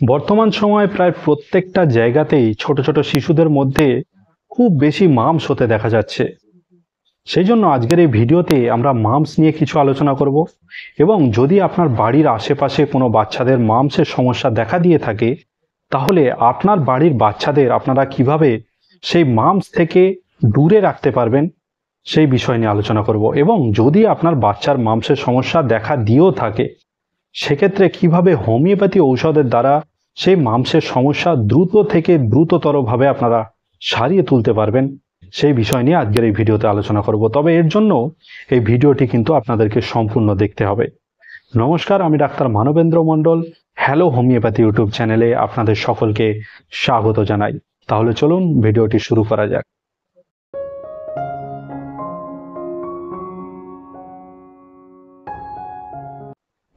বর্তমান সময়ে প্রায় প্রত্যেকটা জায়গাতেই ছোট ছোট শিশুদের মধ্যে খুব বেশি মামস হতে দেখা যাচ্ছে। সেই জন্য আজকের এই ভিডিওতে আমরা মামস নিয়ে কিছু আলোচনা করব এবং যদি আপনার বাড়ির আশেপাশে কোনো বাচ্চাদের মামসের সমস্যা দেখা দিয়ে থাকে, তাহলে আপনার বাড়ির বাচ্চাদের আপনারা কিভাবে সেই মামস থেকে দূরে রাখতে পারবেন সেই বিষয় নিয়ে আলোচনা করব। এবং যদি আপনার বাচ্চার মামসের সমস্যা দেখা দিয়েও থাকে, সেক্ষেত্রে কিভাবে হোমিওপ্যাথি ঔষধের দ্বারা সেই মাংসের সমস্যা দ্রুত থেকে দ্রুততরভাবে আপনারা সারিয়ে তুলতে পারবেন সেই বিষয় নিয়ে আজকের এই ভিডিওতে আলোচনা করব। তবে এর জন্য এই ভিডিওটি কিন্তু আপনাদেরকে সম্পূর্ণ দেখতে হবে। নমস্কার, আমি ডাক্তার মানবেন্দ্র মণ্ডল। হ্যালো হোমিওপ্যাথি ইউটিউব চ্যানেলে আপনাদের সকলকে স্বাগত জানাই। তাহলে চলুন ভিডিওটি শুরু করা যাক।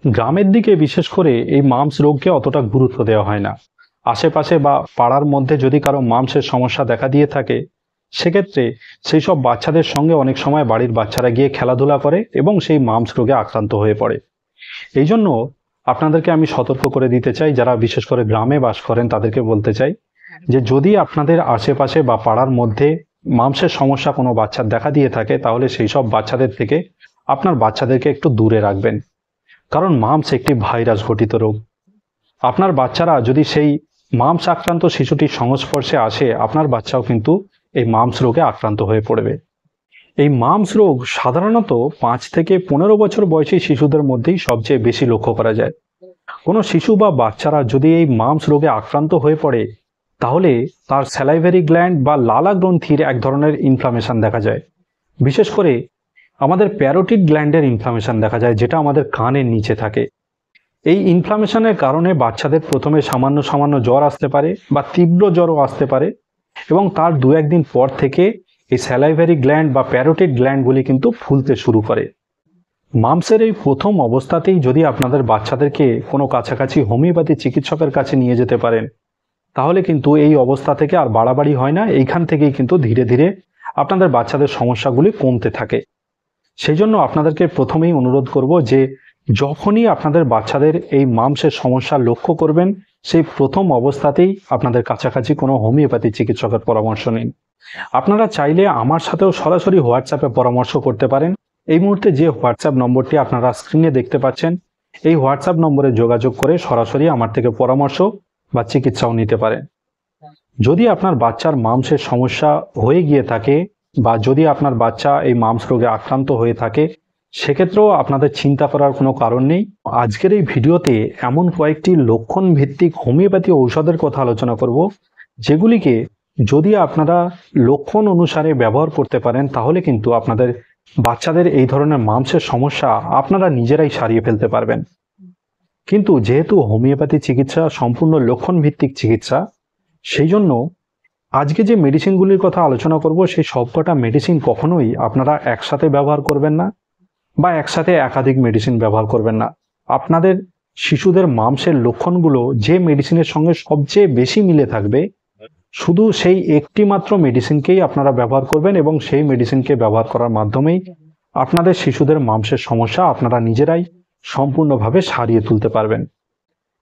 গ্রামের দিকে বিশেষ করে এই মামস রোগকে অতটা গুরুত্ব দেওয়া হয় না। আশেপাশে বা পাড়ার মধ্যে যদি কারো মামসের সমস্যা দেখা দিয়ে থাকে, সেক্ষেত্রে সেই সব বাচ্চাদের সঙ্গে অনেক সময় বাড়ির বাচ্চারা গিয়ে খেলাধুলা করে এবং সেই মামস রোগে আক্রান্ত হয়ে পড়ে। এই জন্য আপনাদেরকে আমি সতর্ক করে দিতে চাই, যারা বিশেষ করে গ্রামে বাস করেন তাদেরকে বলতে চাই যে যদি আপনাদের আশেপাশে বা পাড়ার মধ্যে মামসের সমস্যা কোনো বাচ্চার দেখা দিয়ে থাকে, তাহলে সেই সব বাচ্চাদের থেকে আপনার বাচ্চাদেরকে একটু দূরে রাখবেন। কারণ মামস একটি ভাইরাস ঘটিত রোগ। আপনার বাচ্চারা যদি সেই মামস আক্রান্ত শিশুটির সংস্পর্শে আসে, আপনার বাচ্চাও কিন্তু এই মামস রোগে আক্রান্ত হয়ে পড়বে। এই মামস রোগ সাধারণত 5 থেকে 15 বছর বয়সী শিশুদের মধ্যেই সবচেয়ে বেশি লক্ষ্য করা যায়। কোনো শিশু বা বাচ্চারা যদি এই মামস রোগে আক্রান্ত হয়ে পড়ে, তাহলে তার স্যালাইভারি গ্ল্যান্ড বা লালা গ্রন্থির এক ধরনের ইনফ্লামেশন দেখা যায়। বিশেষ করে আমাদের প্যারোটিড গ্ল্যান্ডের ইনফ্লামেশন দেখা যায়, যেটা আমাদের কানের নিচে থাকে। এই ইনফ্লামেশনের কারণে বাচ্চাদের প্রথমে সামান্য সামান্য জ্বর আসতে পারে বা তীব্র জ্বরও আসতে পারে, এবং তার 2-1 দিন পর থেকে এই স্যালাইভারি গ্ল্যান্ড বা প্যারোটিড গ্ল্যান্ডগুলি কিন্তু ফুলতে শুরু করে। মামসের এই প্রথম অবস্থাতেই যদি আপনাদের বাচ্চাদেরকে কোনো কাছাকাছি হোমিওপ্যাথি চিকিৎসকের কাছে নিয়ে যেতে পারেন, তাহলে কিন্তু এই অবস্থা থেকে আর বাড়াবাড়ি হয় না। এইখান থেকেই কিন্তু ধীরে ধীরে আপনাদের বাচ্চাদের সমস্যাগুলি কমতে থাকে। সেই জন্য আপনাদেরকে প্রথমেই অনুরোধ করব যে যখনই আপনাদের বাচ্চাদের এই মামসের সমস্যা লক্ষ্য করবেন, সেই প্রথম অবস্থাতেই আপনাদের কাছাকাছি কোনো হোমিওপ্যাথি চিকিৎসকের পরামর্শ নিন। আপনারা চাইলে আমার সাথেও সরাসরি হোয়াটসঅ্যাপে পরামর্শ করতে পারেন। এই মুহূর্তে যে হোয়াটসঅ্যাপ নম্বরটি আপনারা স্ক্রিনে দেখতে পাচ্ছেন, এই হোয়াটসঅ্যাপ নম্বরে যোগাযোগ করে সরাসরি আমার থেকে পরামর্শ বা চিকিৎসাও নিতে পারেন। যদি আপনার বাচ্চার মামসের সমস্যা হয়ে গিয়ে থাকে বা যদি আপনার বাচ্চা এই মামস রোগে আক্রান্ত হয়ে থাকে, সেক্ষেত্রেও আপনাদের চিন্তা করার কোনো কারণ নেই। আজকের এই ভিডিওতে এমন কয়েকটি লক্ষণ ভিত্তিক হোমিওপ্যাথি ঔষধের কথা আলোচনা করব, যেগুলিকে যদি আপনারা লক্ষণ অনুসারে ব্যবহার করতে পারেন, তাহলে কিন্তু আপনাদের বাচ্চাদের এই ধরনের মামসের সমস্যা আপনারা নিজেরাই সারিয়ে ফেলতে পারবেন। কিন্তু যেহেতু হোমিওপ্যাথি চিকিৎসা সম্পূর্ণ লক্ষণ ভিত্তিক চিকিৎসা, সেই জন্য আজকে যে মেডিসিনগুলির কথা আলোচনা করব, সেই সবকটা মেডিসিন কখনোই আপনারা একসাথে ব্যবহার করবেন না বা একসাথে একাধিক মেডিসিন ব্যবহার করবেন না। আপনাদের শিশুদের মামসের লক্ষণগুলো যে মেডিসিনের সঙ্গে সবচেয়ে বেশি মিলে থাকবে, শুধু সেই একটি মাত্র মেডিসিনকেই আপনারা ব্যবহার করবেন এবং সেই মেডিসিনকে ব্যবহার করার মাধ্যমেই আপনাদের শিশুদের মামসের সমস্যা আপনারা নিজেরাই সম্পূর্ণভাবে সারিয়ে তুলতে পারবেন।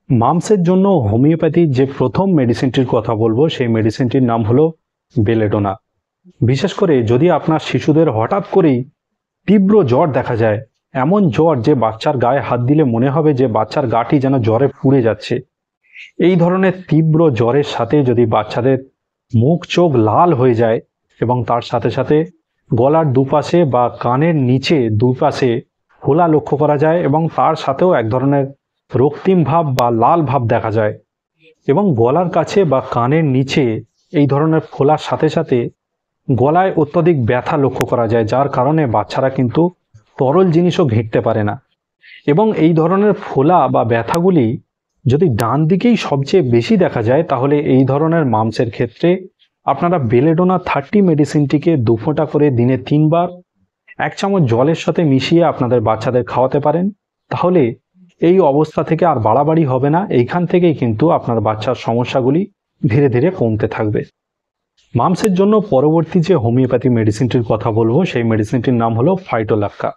মামসের জন্য হোমিওপ্যাথির যে প্রথম মেডিসিনটির কথা বলবো, সেই মেডিসিনটির নাম হলো বেলেডোনা। বিশেষ করে যদি আপনার শিশুদের হঠাৎ করেই তীব্র জ্বর দেখা যায়, এমন জ্বর যে বাচ্চার গায়ে হাত দিলে মনে হবে যে বাচ্চার গাটি যেন জ্বরে পুড়ে যাচ্ছে, এই ধরনের তীব্র জ্বরের সাথে যদি বাচ্চাদের মুখ চোখ লাল হয়ে যায় এবং তার সাথে সাথে গলার দুপাশে বা কানের নিচে দুপাশে ফোলা লক্ষ্য করা যায় এবং তার সাথেও এক ধরনের রক্তিম ভাব বা লাল ভাব দেখা যায়, এবং গলার কাছে বা কানের নিচে এই ধরনের ফোলার সাথে সাথে গলায় অত্যধিক ব্যথা লক্ষ্য করা যায়, যার কারণে বাচ্চারা কিন্তু তরল জিনিসও ঘেঁটতে পারে না। এবং এই ধরনের ফোলা বা ব্যথাগুলি যদি ডান দিকেই সবচেয়ে বেশি দেখা যায়, তাহলে এই ধরনের মামসের ক্ষেত্রে আপনারা বেলেডোনা 30 মেডিসিনটিকে 2 ফোঁটা করে দিনে 3 বার 1 চামচ জলের সাথে মিশিয়ে আপনাদের বাচ্চাদের খাওয়াতে পারেন। তাহলে এই অবস্থা থেকে আর বাড়াবাড়ি হবে না। এইখান থেকেই কিন্তু আপনার বাচ্চার সমস্যাগুলি ধীরে ধীরে কমতে থাকবে। মামসের জন্য পরবর্তী যে হোমিওপ্যাথি মেডিসিনটির কথা বলবো, সেই মেডিসিনটির নাম হলো ফাইটোলাক্কা।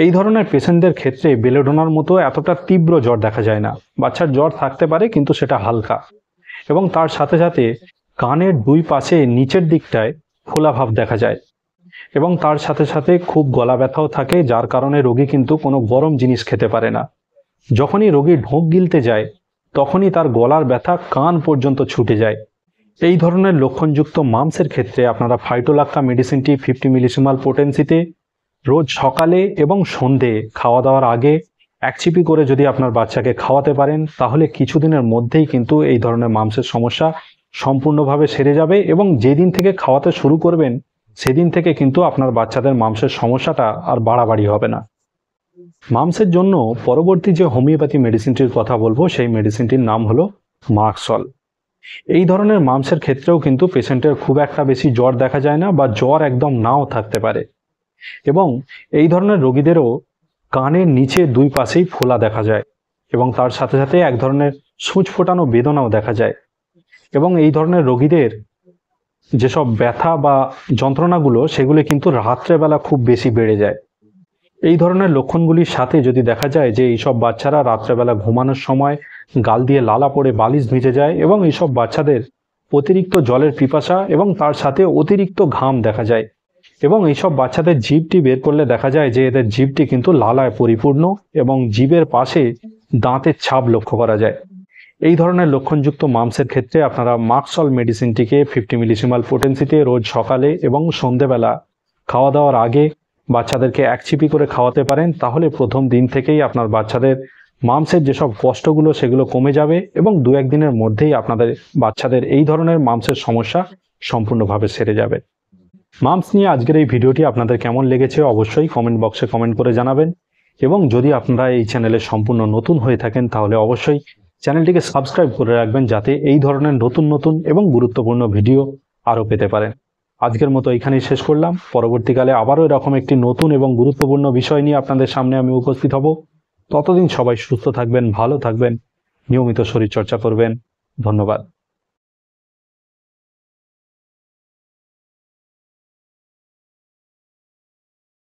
এই ধরনের পেশেন্টদের ক্ষেত্রে বেলেডোনার মতো এতটা তীব্র জ্বর দেখা যায় না। বাচ্চার জ্বর থাকতে পারে কিন্তু সেটা হালকা, এবং তার সাথে সাথে কানের দুই পাশে নিচের দিকটায় ফোলাভাব দেখা যায়, এবং তার সাথে সাথে খুব গলা ব্যথাও থাকে, যার কারণে রোগী কিন্তু কোনো গরম জিনিস খেতে পারে না। যখনই রোগী ঢোক গিলতে যায় তখনই তার গলার ব্যথা কান পর্যন্ত ছুটে যায়। এই ধরনের লক্ষণযুক্ত মামসের ক্ষেত্রে আপনারা ফাইটোলাক্কা মেডিসিনটি 50 মিলিসিমাল পোটেন্সিতে রোজ সকালে এবং সন্ধে খাওয়া দাওয়ার আগে এক চিপি করে যদি আপনার বাচ্চাকে খাওয়াতে পারেন, তাহলে কিছুদিনের মধ্যেই কিন্তু এই ধরনের মামসের সমস্যা সম্পূর্ণভাবে সেরে যাবে, এবং যেদিন থেকে খাওয়াতে শুরু করবেন সেদিন থেকে কিন্তু আপনার বাচ্চাদের মামসের সমস্যাটা আর বাড়াবাড়ি হবে না। মামসের জন্য পরবর্তী যে হোমিওপ্যাথি মেডিসিনটির কথা বলবো, সেই মেডিসিনটির নাম হলো মার্কসল। এই ধরনের মামসের ক্ষেত্রেও কিন্তু পেশেন্টের খুব একটা বেশি জ্বর দেখা যায় না, বা জ্বর একদম নাও থাকতে পারে, এবং এই ধরনের রোগীদেরও কানের নিচে দুই পাশেই ফোলা দেখা যায়, এবং তার সাথে সাথে এক ধরনের সূচ ফোটানো বেদনাও দেখা যায়। এবং এই ধরনের রোগীদের যেসব ব্যথা বা যন্ত্রণাগুলো, সেগুলো কিন্তু রাত্রেবেলা খুব বেশি বেড়ে যায়। এই ধরনের লক্ষণগুলির সাথে যদি দেখা যায় যে এইসব বাচ্চারা রাত্রেবেলা ঘুমানোর সময় গাল দিয়ে লালা পড়ে বালিশ ভিজে যায়, এবং এইসব বাচ্চাদের অতিরিক্ত জলের পিপাসা এবং তার সাথে অতিরিক্ত ঘাম দেখা যায়, এবং এইসব বাচ্চাদের জিভটি বের করলে দেখা যায় যে এদের জিভটি কিন্তু লালায় পরিপূর্ণ, এবং জিভের পাশে দাঁতের ছাপ লক্ষ্য করা যায়। এই ধরনের লক্ষণযুক্ত মামসের ক্ষেত্রে আপনারা মার্কসল মেডিসিনটিকে 50 মিলিসিমাল পোটেন্সিতে রোজ সকালে এবং সন্ধেবেলা খাওয়া দাওয়ার আগে বাচ্চাদেরকে এক চিপি করে খাওয়াতে পারেন, তাহলে প্রথম দিন থেকেই আপনার বাচ্চাদের মামসের যেসব কষ্টগুলো সেগুলো কমে যাবে, এবং দু একদিনের মধ্যেই আপনাদের বাচ্চাদের এই ধরনের মামসের সমস্যা সম্পূর্ণভাবে সেরে যাবে। মামস নিয়ে আজকের এই ভিডিওটি আপনাদের কেমন লেগেছে অবশ্যই কমেন্ট বক্সে কমেন্ট করে জানাবেন, এবং যদি আপনারা এই চ্যানেলে সম্পূর্ণ নতুন হয়ে থাকেন তাহলে অবশ্যই চ্যানেলটিকে সাবস্ক্রাইব করে রাখবেন, যাতে এই ধরনের নতুন নতুন এবং গুরুত্বপূর্ণ ভিডিও আরও পেতে পারেন। আজকের মতো এখানেই শেষ করলাম। পরবর্তীকালে আবারও এরকম একটি নতুন এবং গুরুত্বপূর্ণ বিষয় নিয়ে আপনাদের সামনে আমি উপস্থিত হব। ততদিন সবাই সুস্থ থাকবেন, ভালো থাকবেন, নিয়মিত শরীরচর্চা করবেন। ধন্যবাদ।